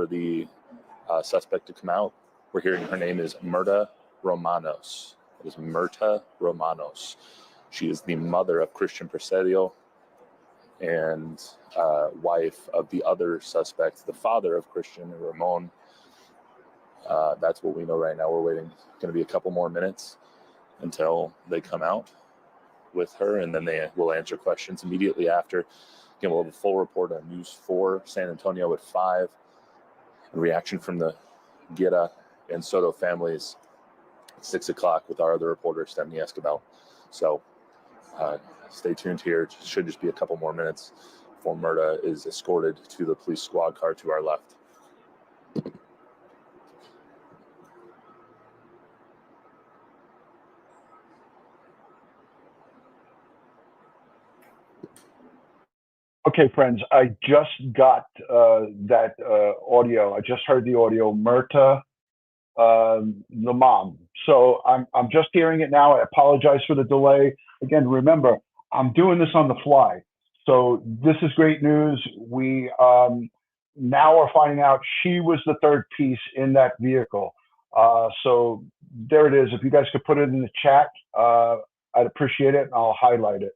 for the suspect to come out. We're hearing her name is Myrta Romanos. It is Myrta Romanos. She is the mother of Christopher Preciado and wife of the other suspects, the father of Christian and Ramon. That's what we know right now. We're waiting. It's going to be a couple more minutes until they come out with her, and then they will answer questions immediately after. Again, we'll have a full report on News 4 San Antonio at 5. A reaction from the Guerra and Soto families at 6 o'clock with our other reporter, Stephanie Escobar. So stay tuned here. It should just be a couple more minutes before Myrta is escorted to the police squad car to our left. Okay, friends, I just got that audio. I just heard the audio, Myrta, the mom. So I'm just hearing it now. I apologize for the delay. Again, remember, I'm doing this on the fly. So this is great news. We now are finding out she was the third piece in that vehicle. So there it is. If you guys could put it in the chat, I'd appreciate it, and I'll highlight it.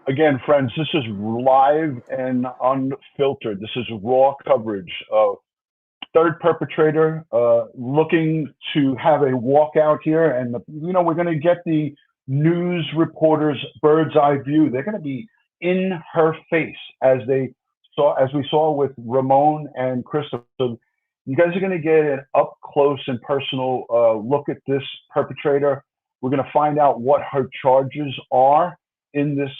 Again, friends, this is live and unfiltered. This is raw coverage. Third perpetrator looking to have a walkout here. And, we're going to get the news reporters' bird's eye view. They're going to be in her face as we saw with Ramon and Christopher. So you guys are going to get an up close and personal look at this perpetrator. We're going to find out what her charges are in this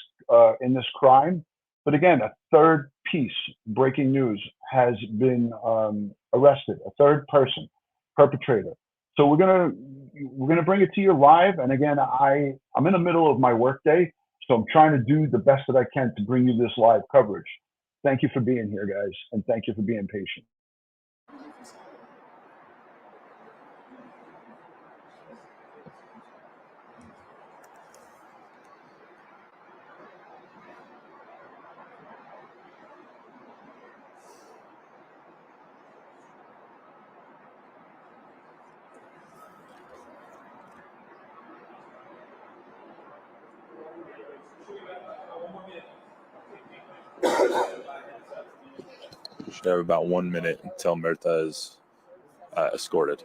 crime. But again, a third piece, breaking news, has been arrested, a third person, perpetrator. So we're gonna bring it to you live. And again, I'm in the middle of my workday, so I'm trying to do the best that I can to bring you this live coverage. Thank you for being here, guys, and thank you for being patient. We should have about 1 minute until Myrta is escorted.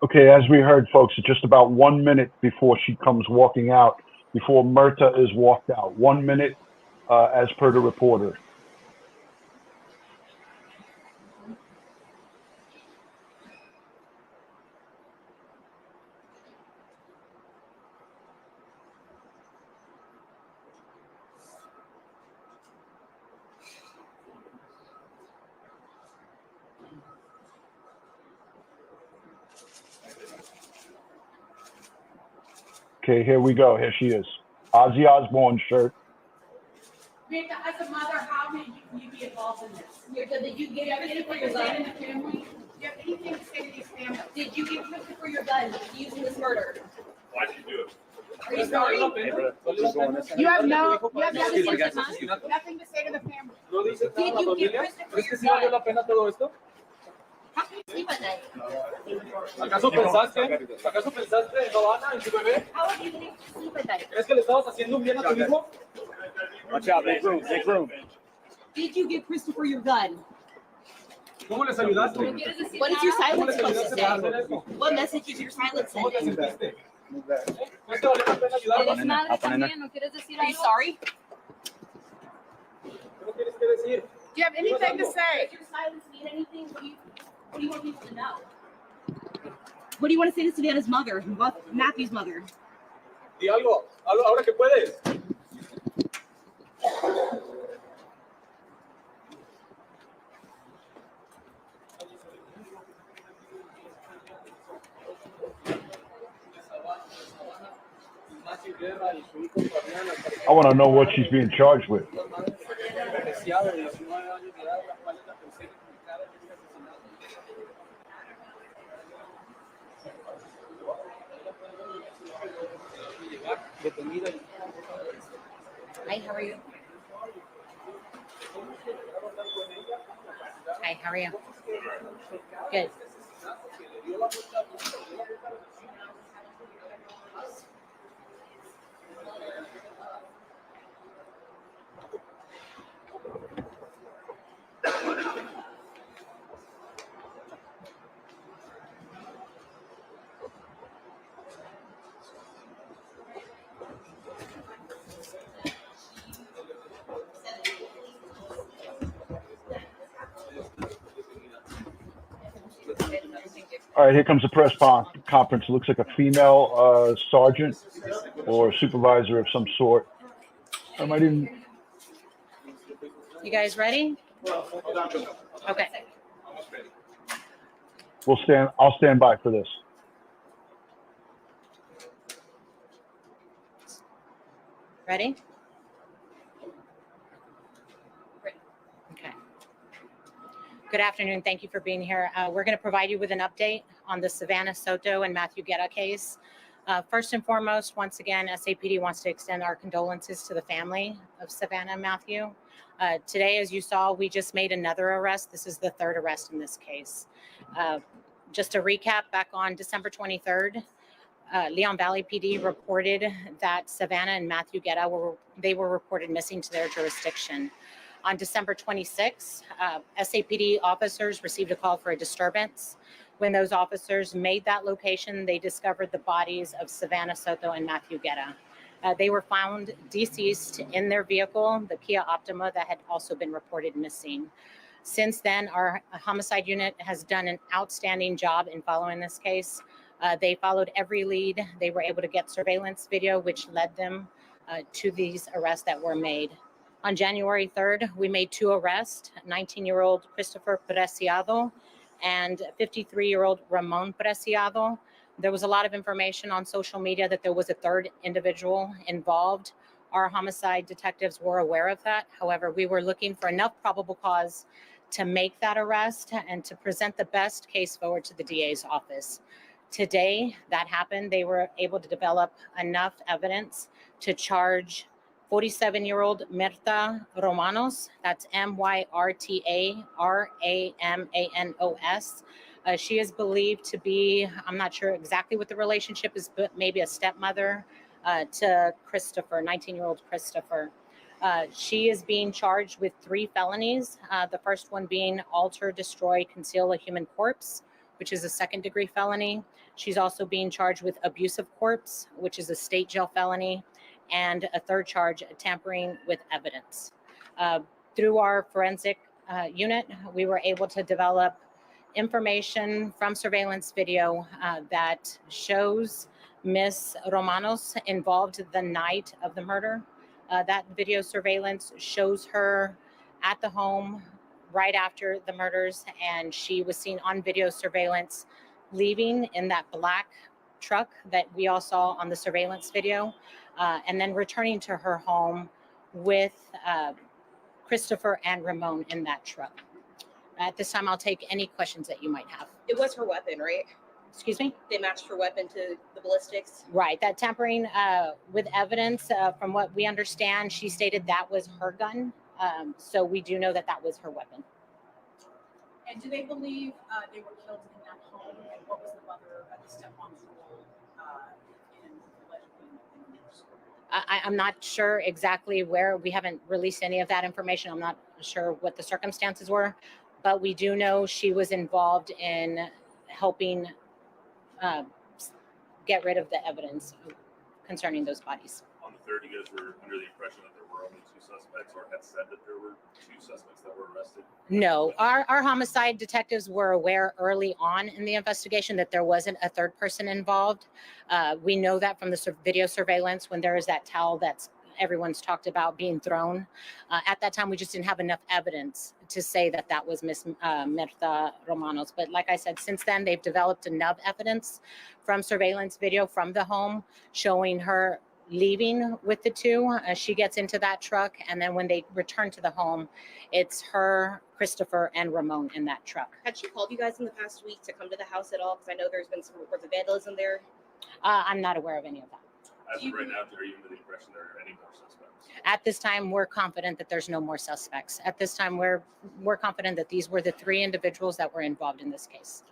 Okay, as we heard, folks, it's just about 1 minute before she comes walking out, before Myrta is walked out. 1 minute, as per the reporter. Okay, here we go. Here she is. Ozzy Osbourne shirt. Myrta, as a mother, how may you be involved in this? Myrta, did you get everything for your son and the family? Do you have anything to say to these families? Did you give Christopher your gun using this murder? Why did you do it? Are you sorry? You have nothing to say to the family. No dice Did nada la you give familia. Christopher ¿Es que your sí valió gun? la pena todo esto? How can you sleep at night? ¿Acaso pensaste en Savanah, en tu bebé? How are you able to sleep at night? ¿Crees que le estabas haciendo un bien a tu hijo? Watch out, make room, make room. Did you give Christopher your gun? ¿Cómo les ayudaste? What is your ¿Cómo silence les supposed to ayudaste para hacer say? eso? What message is your silence ¿Cómo te sending? sentiste? ¿Crees que valió la pena ayudarnos? ¿Eres madre también? ¿No quieres decir Are you sorry? ¿Qué no tienes que decir? Do you have anything to say? Does your silence mean anything? What do you want people to know? What do you want to say to Savannah's mother, Matthew's mother? Di algo, ahora que puedes. Guerra y su hijo I want to know what she's being charged with. Preciado, de 19 años de edad, la cual es la tercera implicada en este asesinato. Detenida. Hi, how are you? Hi, how are you? Good. All right, here comes the press conference. It looks like a female sergeant or supervisor of some sort. I might even. You guys ready? Okay. I'll stand by for this. Ready? Okay. Good afternoon. Thank you for being here. We're going to provide you with an update on the Savanah, Soto, and Matthew Guerra case. First and foremost, once again, SAPD wants to extend our condolences to the family of Savanah and Matthew. Today, as you saw, we just made another arrest. This is the third arrest in this case. Just to recap, back on December 23rd, Leon Valley PD reported that Savanah and Matthew Guerra were reported missing to their jurisdiction. On December 26th, SAPD officers received a call for a disturbance. When those officers made that location, they discovered the bodies of Savanah, Soto, and Matthew Guerra. They were found deceased in their vehicle, the Kia Optima, that had also been reported missing. Since then, our homicide unit has done an outstanding job in following this case. They followed every lead. They were able to get surveillance video, which led them to these arrests that were made. On January 3rd, we made two arrests, 19-year-old Christopher Preciado and 53-year-old Ramon Preciado. There was a lot of information on social media that there was a third individual involved. Our homicide detectives were aware of that. However, we were looking for enough probable cause to make that arrest and to present the best case forward to the DA's office. Today, that happened. They were able to develop enough evidence to charge 47-year-old Myrta Romanos, that's MYRTA RAMANOS. She is believed to be, I'm not sure exactly what the relationship is, but maybe a stepmother to Christopher, 19-year-old Christopher. She is being charged with 3 felonies. The first one being alter, destroy, conceal a human corpse, which is a second-degree felony. She's also being charged with abusive corpse, which is a state jail felony, and a third charge, tampering with evidence. Through our forensic unit, we were able to develop information from surveillance video that shows Miss Romanos involved the night of the murder. That video surveillance shows her at the home right after the murders, and she was seen on video surveillance leaving in that black truck that we all saw on the surveillance video, and then returning to her home with Christopher and Ramon in that truck. At this time, I'll take any questions that you might have. It was her weapon, right? Excuse me? They matched her weapon to the ballistics. Right. That tampering with evidence, from what we understand, she stated that was her gun. So we do know that that was her weapon. And do they believe they were killed in that home? And what was the mother, the stepmom's role in allegedly in this? I'm not sure exactly where. We haven't released any of that information. I'm not sure what the circumstances were, but we do know she was involved in helping get rid of the evidence concerning those bodies. On the third, you guys were under the impression that there were only two suspects, or had said that there were two suspects that were arrested? No, our homicide detectives were aware early on in the investigation that there wasn't a third person involved. We know that from the video surveillance when there is that towel that's everyone's talked about being thrown. At that time, we just didn't have enough evidence to say that that was Miss Myrta Romanos. But like I said, since then, they've developed enough evidence from surveillance video from the home showing her leaving with the two. She gets into that truck, and then when they return to the home, it's her, Christopher, and Ramon in that truck. Had she called you guys in the past week to come to the house at all? Because I know there's been some reports of vandalism there. I'm not aware of any of that. As of right now, are you under the impression there are any more suspects? At this time, we're confident that there's no more suspects. At this time, we're confident that these were the three individuals that were involved in this case.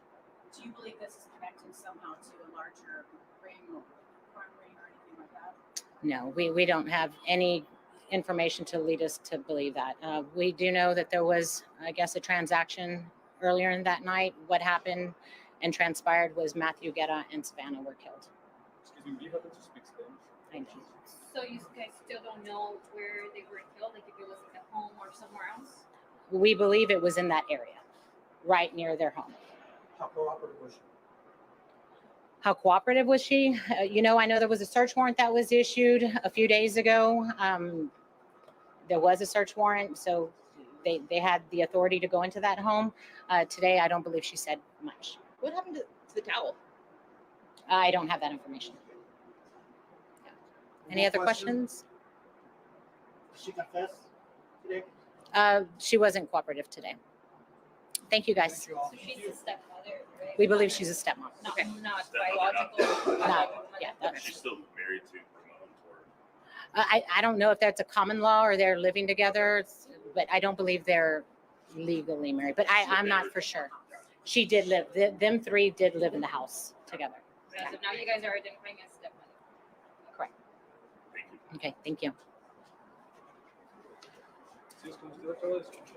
Do you believe this is connected somehow to a larger ring or crime ring or anything like that? No, we don't have any information to lead us to believe that. We do know that there was, I guess, a transaction earlier in that night. What happened and transpired was Matthew Guerra and Savanah were killed. Excuse me, do you happen to speak Spanish? I know. So you guys still don't know where they were killed, like if it was at home or somewhere else? We believe it was in that area, right near their home. How cooperative was she? How cooperative was she? I know there was a search warrant that was issued a few days ago. There was a search warrant, so they had the authority to go into that home. Today, I don't believe she said much. What happened to the towel? I don't have that information. Any other questions? Did she confess today? She wasn't cooperative today. Thank you, guys. So she's a stepmother, right? We believe she's a stepmom. Not, Okay. not Stepmother, biological. Yeah, And she's still married to Ramon, or I don't know if that's a common law or they're living together, but I don't believe they're legally married. But I'm not for sure. She did live. Them three did live in the house together. So now you guys are identifying as stepmother. Correct. thank you. Okay. Thank you. Sí, es como usted acaba de escuchar.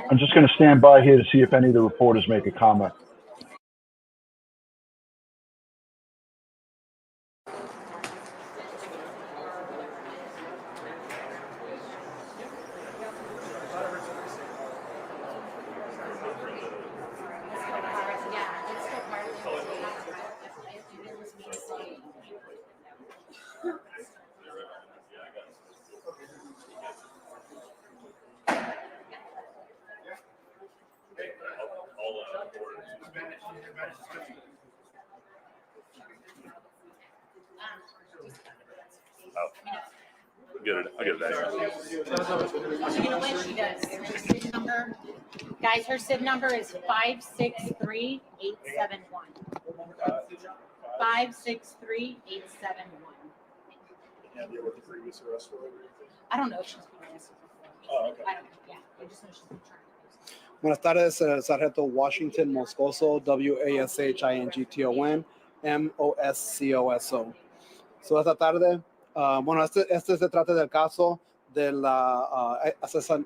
I'm just going to stand by here to see if any of the reporters make a comment. I'll get it back. You know what she does? Her SID number, guys, her SID number is 563871. 563871. I don't know if she's been arrested before. Oh, okay. I don't, yeah, I just know she's been trying. Buenas tardes, Sargento Washington Moscoso, WASHINGTON, MOSCOSO. So esta tarde, este se trata del caso del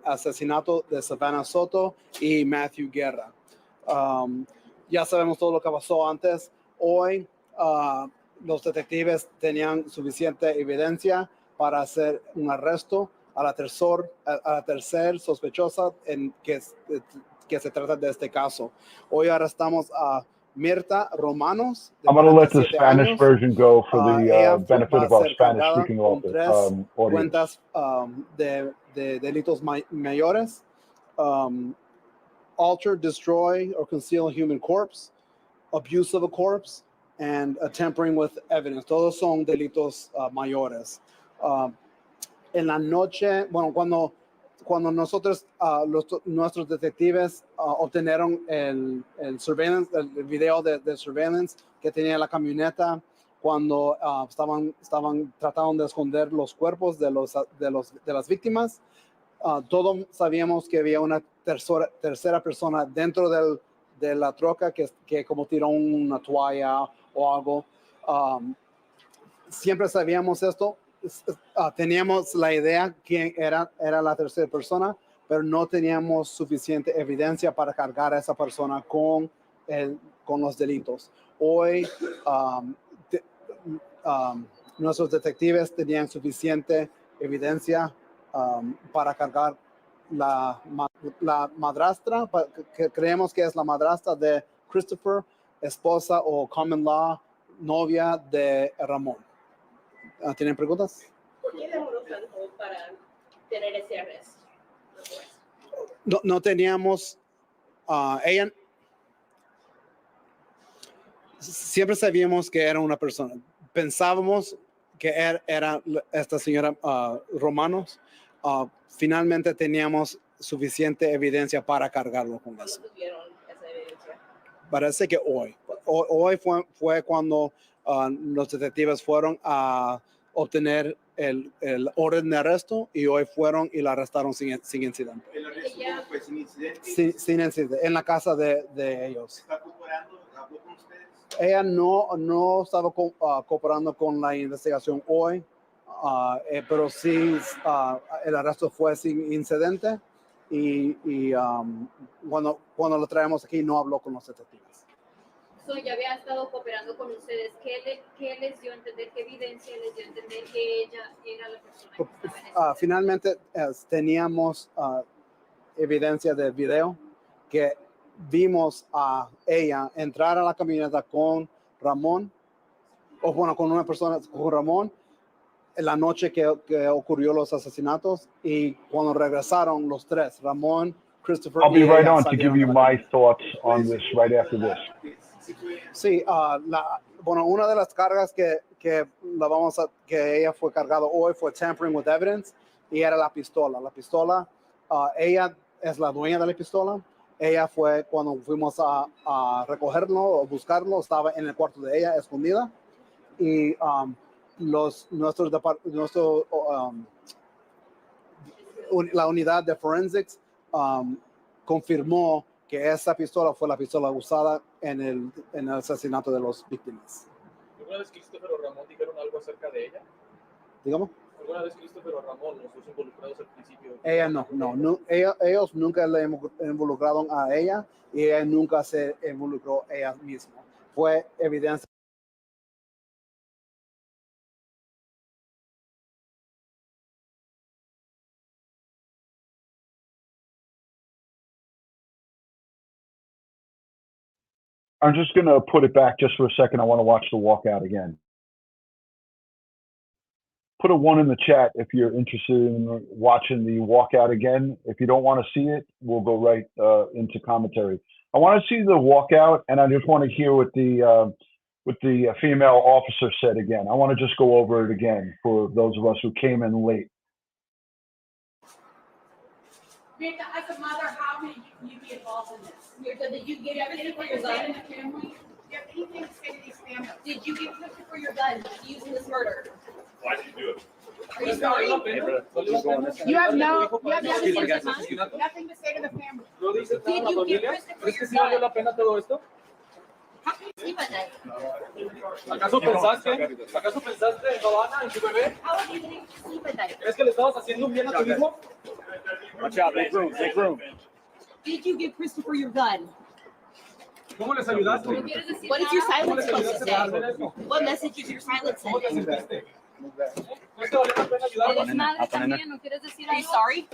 asesinato de Savanah Soto y Matthew Guerra. Ya sabemos todo lo que pasó antes. Hoy los detectives tenían suficiente evidencia para hacer un arresto a la tercer sospechosa en que se trata de este caso. Hoy arrestamos a Myrta Romanos. I'm going to let the 47 Spanish años. version go for Ella the benefit va a of our ser cargada Spanish-speaking con tres audience. cuentas de delitos mayores: alter, destroy, or conceal a human corpse, abuse of a corpse, and tampering with evidence. Todos son delitos mayores. Ah, en la noche, bueno, cuando nosotros, nuestros detectives obtenieron el surveillance, el video de surveillance que tenía la camioneta, cuando estaban tratando de esconder los cuerpos de las víctimas, todos sabíamos que había una tercera persona dentro de la troca que como tiró una toalla o algo. Siempre sabíamos esto. Teníamos la idea quién era la tercera persona, pero no teníamos suficiente evidencia para cargar a esa persona con los delitos. Hoy nuestros detectives tenían suficiente evidencia para cargar la madrastra, que creemos que es la madrastra de Christopher, esposa o common law, novia de Ramón. ¿Tienen preguntas? ¿Por qué demoró tanto para tener ese arresto? No teníamos, ella, siempre sabíamos que era una persona. Pensábamos que era esta señora Romanos. Finalmente teníamos suficiente evidencia para cargarlo con eso. ¿Cuándo tuvieron esa evidencia? Parece que hoy fue cuando los detectives fueron a obtener el orden de arresto y hoy fueron y la arrestaron sin incidente. El arresto fue sin incidente. Sin incidente, en la casa de ellos. ¿Está cooperando? ¿Habló con ustedes? Ella no estaba cooperando con la investigación hoy, pero sí el arresto fue sin incidente y cuando lo traemos aquí no habló con los detectives. Ya había estado cooperando con ustedes. ¿Qué les dio a entender? ¿Qué evidencia les dio a entender que ella era la persona que estaba en ese Finalmente teníamos evidencia de video que vimos a ella entrar a la camioneta con Ramón, o bueno, con una persona, con Ramón, en la noche que ocurrió los asesinatos, y cuando regresaron los tres, Ramón, Christopher I'll be y right ella on to give salieron you de la my camioneta. thoughts on this right after this. Sí, bueno, una de las cargas que ella fue cargada hoy fue tampering with evidence y era la pistola. La pistola, ella es la dueña de la pistola. Ella fue cuando fuimos a recogerlo o buscarlo, estaba en el cuarto de ella, escondida. Y la unidad de forensics confirmó que esa pistola fue la pistola usada en el asesinato de las víctimas. ¿Alguna vez Christopher o Ramón dijeron algo acerca de ella? Digamos. ¿Alguna vez Christopher o Ramón, los dos involucrados al principio? Ella no. Ellos nunca le involucraron a ella y ella nunca se involucró ella misma. Fue evidencia. I'm just going to put it back just for a second. I want to watch the walkout again. Put a 1 in the chat if you're interested in watching the walkout again. If you don't want to see it, we'll go right into commentary. I want to see the walkout, and I just want to hear what the female officer said again. I want to just go over it again for those of us who came in late. Myrta, as a mother, how may you be involved in this? Myrta, did you get everything for your gun in the family? Do you have anything to say to these families? Did you get Christopher your gun used in this murder? Why did you do it? Are you sorry? You have nothing to say to the family. ¿No dices Did nada a la you get familia? Christopher ¿Crees que your sí valió gun? la pena todo esto? How can you sleep at night? ¿Acaso pensaste en Savanah, en tu bebé? How are you able to sleep at night? ¿Crees que le estabas haciendo un bien a tu hijo? Watch out, make room, make room. Did you give Christopher your gun? ¿Cómo les ayudaste? What is your ¿Cómo silence les supposed to ayudaste a darle say? eso? What message is your silence ¿Cómo te sending? sentiste? ¿Crees que valió la pena ayudarlo? ¿Eres madre también? ¿No quieres decir Are you algo? sorry?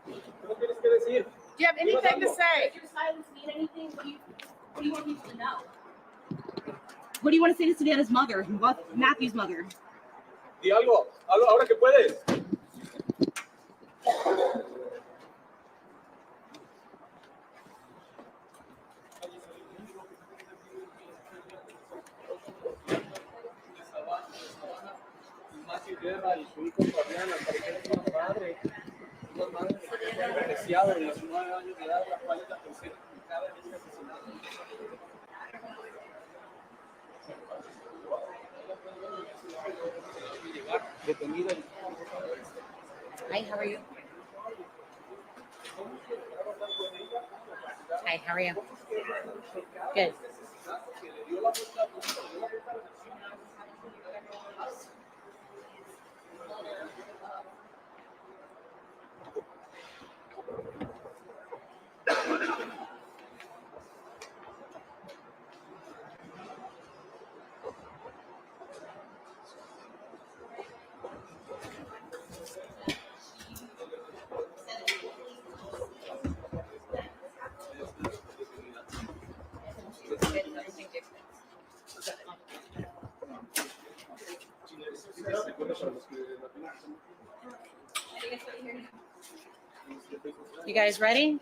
¿Qué no tienes que decir? Do you have anything to say? Does your silence mean anything? What do you want people to know? What do you want to say to Savannah's mother, Matthew's mother? Di algo, ahora que puedes. Christopher Preciado, de 19 años de edad, la cual es la tercera implicada en este asesinato. Detenida. Hi, how are you? Hi, how are you? Good. You guys ready?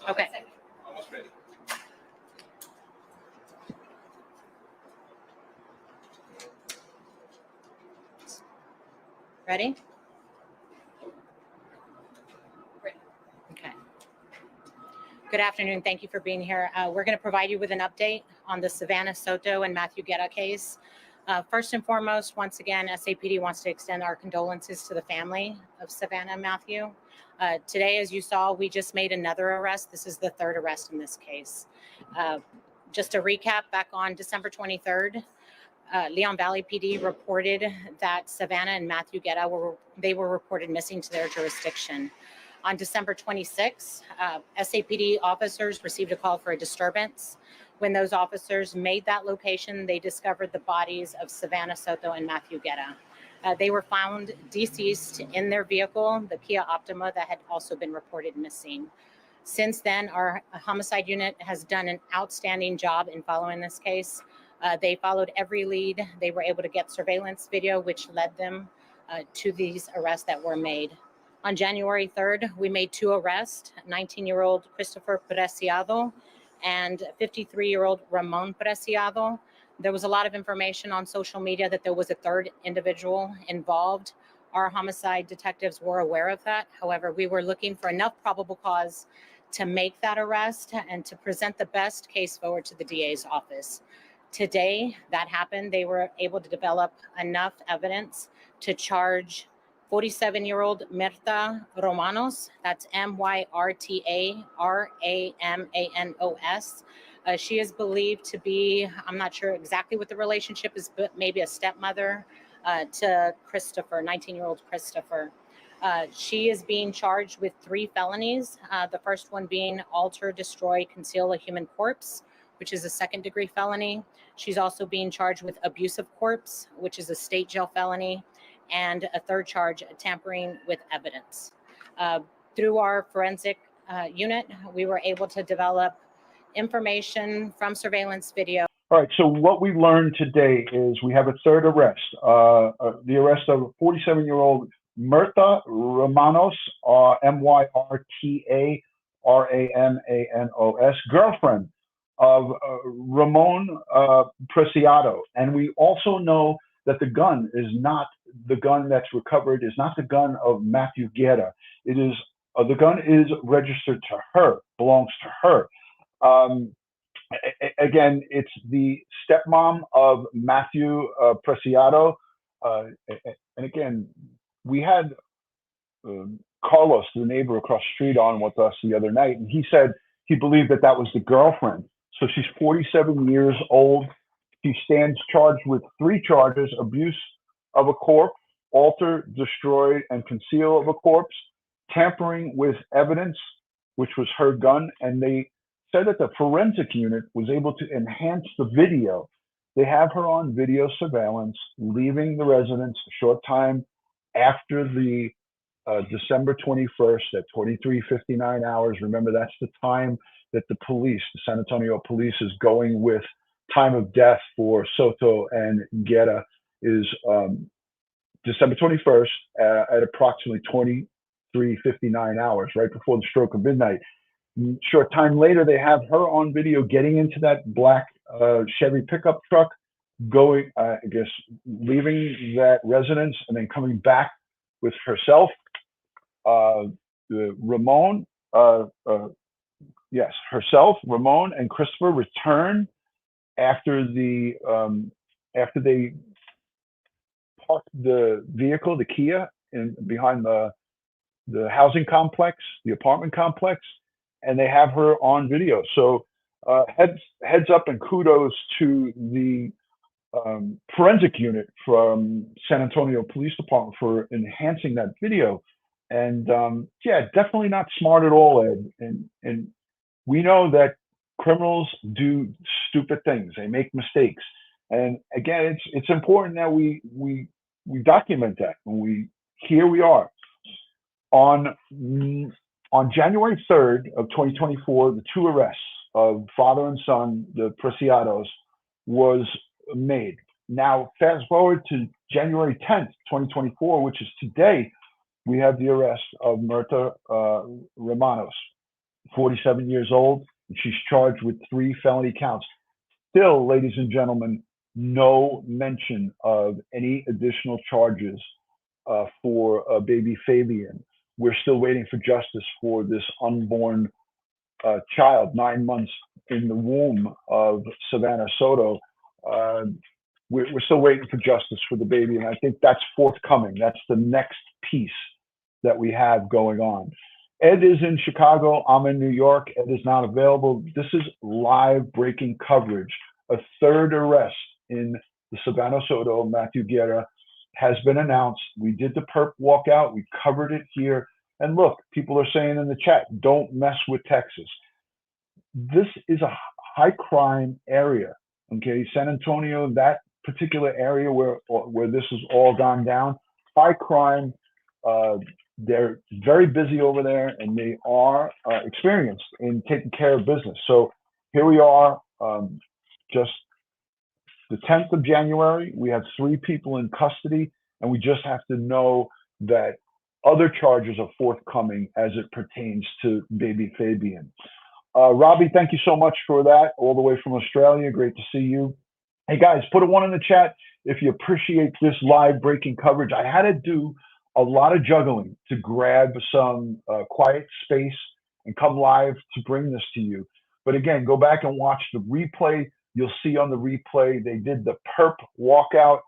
Okay. Ready? Okay. Good afternoon. Thank you for being here. We're going to provide you with an update on the Savanah, Soto, and Matthew Guerra case. First and foremost, once again, SAPD wants to extend our condolences to the family of Savanah and Matthew. Today, as you saw, we just made another arrest. This is the third arrest in this case. Just to recap, back on December 23rd, Leon Valley PD reported that Savanah and Matthew Guerra were reported missing to their jurisdiction. On December 26th, SAPD officers received a call for a disturbance. When those officers made that location, they discovered the bodies of Savanah, Soto, and Matthew Guerra. They were found deceased in their vehicle, the Kia Optima, that had also been reported missing. Since then, our homicide unit has done an outstanding job in following this case. They followed every lead. They were able to get surveillance video, which led them to these arrests that were made. On January 3rd, we made two arrests, 19-year-old Christopher Preciado and 53-year-old Ramon Preciado. There was a lot of information on social media that there was a third individual involved. Our homicide detectives were aware of that. However, we were looking for enough probable cause to make that arrest and to present the best case forward to the DA's office. Today, that happened. They were able to develop enough evidence to charge 47-year-old Myrta Romanos, that's Myrta Ramanos. She is believed to be, I'm not sure exactly what the relationship is, but maybe a stepmother to Christopher, 19-year-old Christopher. She is being charged with 3 felonies. The first one being alter, destroy, conceal a human corpse, which is a second-degree felony. She's also being charged with abuse of corpse, which is a state jail felony, and a third charge, tampering with evidence. Through our forensic unit, we were able to develop information from surveillance video. All right, so what we learned today is we have a third arrest, the arrest of 47-year-old Myrta Romanos, Myrta girlfriend of Ramon Preciado. And we also know that the gun is not the gun that's recovered, is not the gun of Matthew Guerra. It is, the gun is registered to her, belongs to her. Again, it's the stepmom of Matthew Preciado. And again, we had Carlos, the neighbor across the street, on with us the other night, and he said he believed that that was the girlfriend. So she's 47 years old. She stands charged with 3 charges: abuse of a corpse, alter, destroy, and conceal of a corpse, tampering with evidence, which was her gun. And they said that the forensic unit was able to enhance the video. They have her on video surveillance, leaving the residence a short time after the December 21st at 23:59 hours. Remember, that's the time that the police, the San Antonio police, is going with time of death for Soto and Guerra is December 21st at approximately 23:59 hours, right before the stroke of midnight. Short time later, they have her on video getting into that black Chevy pickup truck, going, I guess, leaving that residence and then coming back with herself, Ramon, yes, herself, Ramon, and Christopher return after they parked the vehicle, the Kia, behind the housing complex, the apartment complex, and they have her on video. So heads up and kudos to the forensic unit from San Antonio Police Department for enhancing that video. And yeah, definitely not smart at all, Ed. And we know that criminals do stupid things. They make mistakes. And again, it's important that we document that. When here we are on January 3rd of 2024, the two arrests of father and son, the Preciados, was made. Now, fast forward to January 10th, 2024, which is today, we have the arrest of Myrta Romanos, 47 years old. And she's charged with 3 felony counts. Still, ladies and gentlemen, no mention of any additional charges for baby Fabian. We're still waiting for justice for this unborn child, 9 months in the womb of Savanah Soto. We're still waiting for justice for the baby, and I think that's forthcoming. That's the next piece that we have going on. Ed is in Chicago. I'm in New York. Ed is not available. This is live breaking coverage. A third arrest in the Savanah Soto, Matthew Guerra, has been announced. We did the perp walkout. We covered it here. And look, people are saying in the chat, don't mess with Texas. This is a high crime area. Okay, San Antonio, that particular area where this has all gone down, high crime. They're very busy over there, and they are experienced in taking care of business. So here we are, just the 10th of January. We have 3 people in custody, and we just have to know that other charges are forthcoming as it pertains to baby Fabian. Robbie, thank you so much for that, all the way from Australia. Great to see you. Hey guys, put a 1 in the chat if you appreciate this live breaking coverage. I had to do a lot of juggling to grab some quiet space and come live to bring this to you. But again, go back and watch the replay. You'll see on the replay, they did the perp walkout.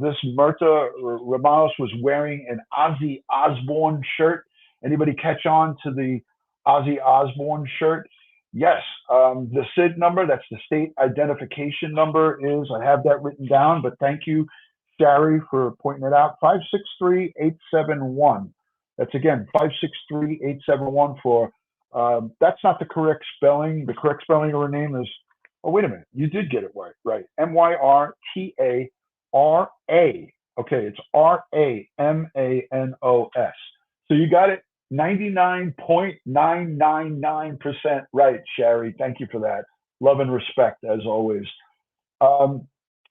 This Myrta Romanos was wearing an Ozzy Osbourne shirt. Anybody catch on to the Ozzy Osbourne shirt? Yes, the SID number, that's the state identification number, is, I have that written down, but thank you, Shari, for pointing it out, 563871. That's again, 563871 for, that's not the correct spelling. The correct spelling of her name is, oh, wait a minute, you did get it right. Myrtara. Okay, it's Ramanos. So you got it 99.999% right, Shari. Thank you for that. Love and respect, as always.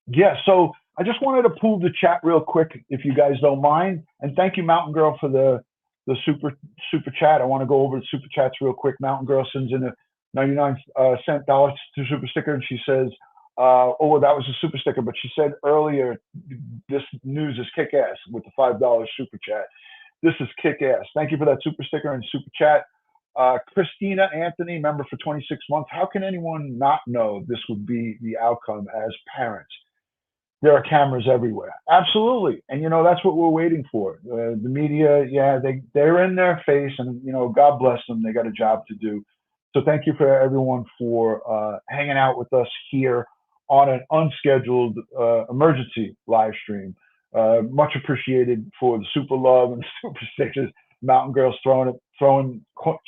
Yeah, so I just wanted to pull the chat real quick, if you guys don't mind. And thank you, Mountain Girl, for the super chat. I want to go over the super chats real quick. Mountain Girl sends in a 99-cent dollar to super sticker, and she says, oh, that was a super sticker, but she said earlier, this news is kick-ass with the $5 super chat. This is kick-ass. Thank you for that super sticker and super chat. Christina Anthony, member for 26 months. How can anyone not know this would be the outcome as parents? There are cameras everywhere. Absolutely. And, you know, that's what we're waiting for. The media, yeah, they're in their face, and, you know, God bless them. They got a job to do. So thank you for everyone for hanging out with us here on an unscheduled emergency live stream. Much appreciated for the super love and super stickers. Mountain Girl's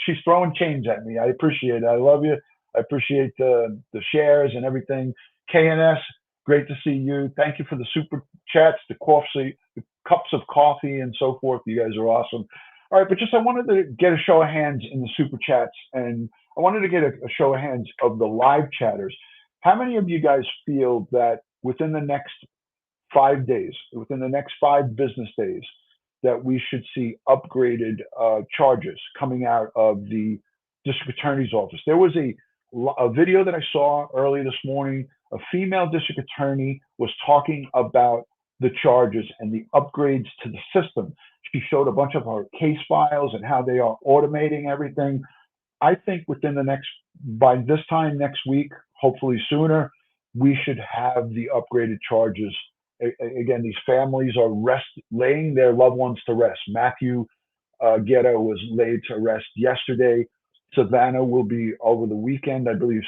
she's throwing change at me. I appreciate it. I love you. I appreciate the shares and everything. KNS, great to see you. Thank you for the super chats, the coffee, the cups of coffee, and so forth. You guys are awesome. All right, but just I wanted to get a show of hands in the super chats, and I wanted to get a show of hands of the live chatters. How many of you guys feel that within the next 5 days, within the next 5 business days, that we should see upgraded charges coming out of the district attorney's office? There was a a video that I saw early this morning. A female district attorney was talking about the charges and the upgrades to the system. She showed a bunch of her case files and how they are automating everything. I think by this time next week, hopefully sooner, we should have the upgraded charges. Again, these families are laying their loved ones to rest. Matthew Guerra was laid to rest yesterday. Savanah will be over the weekend. I believe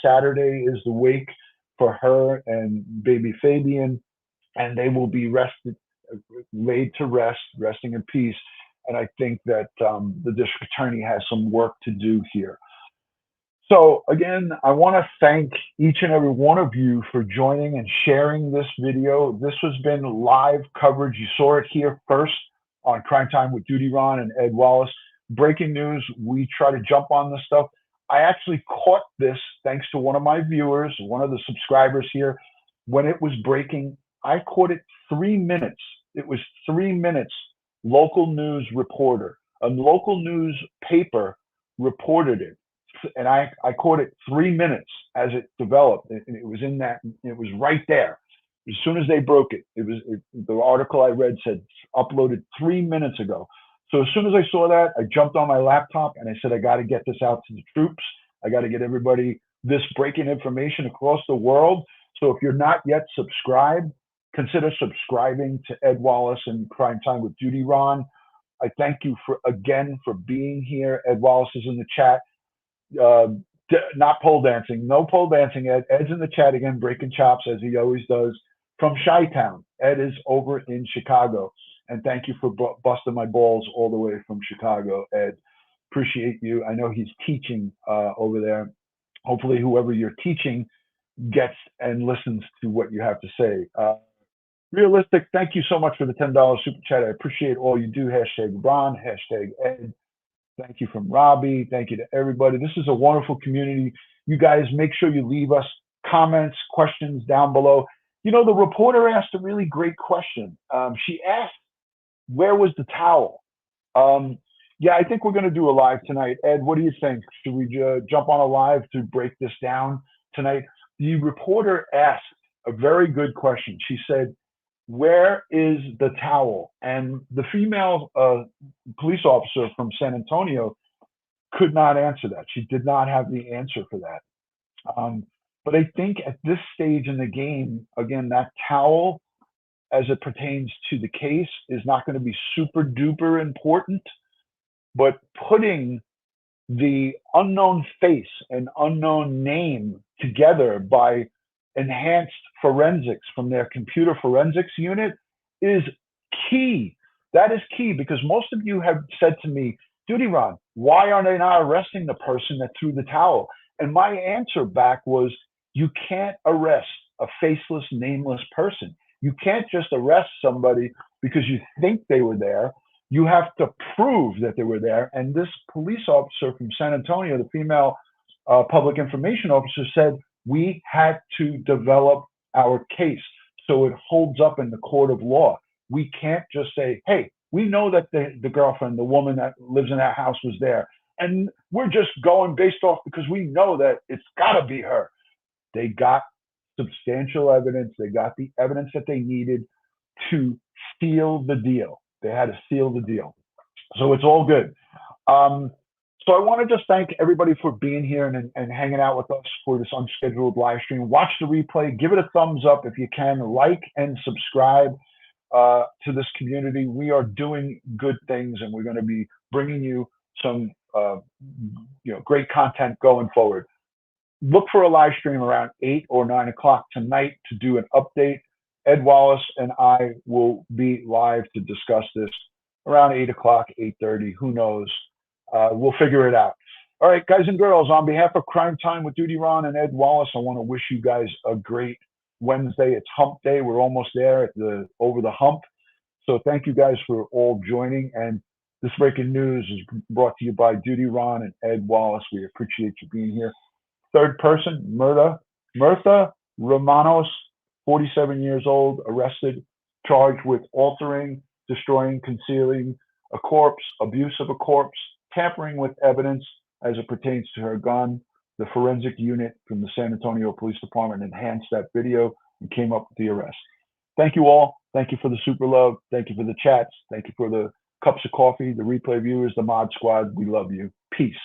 Saturday is the wake for her and baby Fabian, and they will be laid to rest, resting in peace. And I think that the district attorney has some work to do here. So again, I want to thank each and every one of you for joining and sharing this video. This has been live coverage. You saw it here first on Crime Time with DutyRon and Ed Wallace. Breaking news, we try to jump on this stuff. I actually caught this thanks to one of my viewers, one of the subscribers here. When it was breaking, I caught it 3 minutes. It was 3 minutes. Local news reporter, a local news paper reported it. And I caught it 3 minutes as it developed. And it was it was right there. As soon as they broke it, the article I read said uploaded 3 minutes ago. So as soon as I saw that, I jumped on my laptop and I said, I got to get this out to the troops. I got to get everybody this breaking information across the world. So if you're not yet subscribed, consider subscribing to Ed Wallace and Crime Time with DutyRon. I thank you again for being here. Ed Wallace is in the chat. Not pole dancing. No pole dancing, Ed. Ed's in the chat again, breaking chops as he always does. From Chi-Town. Ed is over in Chicago. And thank you for busting my balls all the way from Chicago, Ed. Appreciate you. I know he's teaching over there. Hopefully whoever you're teaching gets and listens to what you have to say. Realistic, thank you so much for the $10 super chat. I appreciate all you do. Hashtag Ron, hashtag Ed. Thank you from Robbie. Thank you to everybody. This is a wonderful community. You guys make sure you leave us comments, questions down below. You know, the reporter asked a really great question. She asked, where was the towel? Yeah, I think we're going to do a live tonight. Ed, what do you think? Should we jump on a live to break this down tonight? The reporter asked a very good question. She said, where is the towel? And the female police officer from San Antonio could not answer that. She did not have the answer for that. But I think at this stage in the game, again, that towel, as it pertains to the case, is not going to be super duper important. But putting the unknown face and unknown name together by enhanced forensics from their computer forensics unit is key. That is key, because most of you have said to me, DutyRon, why are they not arresting the person that threw the towel? And my answer back was, you can't arrest a faceless, nameless person. You can't just arrest somebody because you think they were there. You have to prove that they were there. And this police officer from San Antonio, the female public information officer, said, we had to develop our case so it holds up in the court of law. We can't just say, hey, we know that the girlfriend, the woman that lives in that house, was there. And we're just going based off because we know that it's got to be her. They got substantial evidence. They got the evidence that they needed to seal the deal. They had to seal the deal. So it's all good. So I want to just thank everybody for being here and hanging out with us for this unscheduled live stream. Watch the replay. Give it a thumbs up if you can. Like and subscribe to this community. We are doing good things, and we're going to be bringing you some great content going forward. Look for a live stream around 8 or 9 o'clock tonight to do an update. Ed Wallace and I will be live to discuss this around 8 o'clock, 8:30. Who knows? We'll figure it out. All right, guys and girls, on behalf of Crime Time with DutyRon and Ed Wallace, I want to wish you guys a great Wednesday. It's hump day. We're almost there at over the hump. So thank you guys for all joining. And this breaking news is brought to you by DutyRon and Ed Wallace. We appreciate you being here. Third person, Myrta Romanos, 47 years old, arrested, charged with altering, destroying, concealing a corpse, abuse of a corpse, tampering with evidence as it pertains to her gun. the forensic unit from the San Antonio Police Department enhanced that video and came up with the arrest. Thank you all. Thank you for the super love. Thank you for the chats. Thank you for the cups of coffee, the replay viewers, the mod squad. We love you. Peace.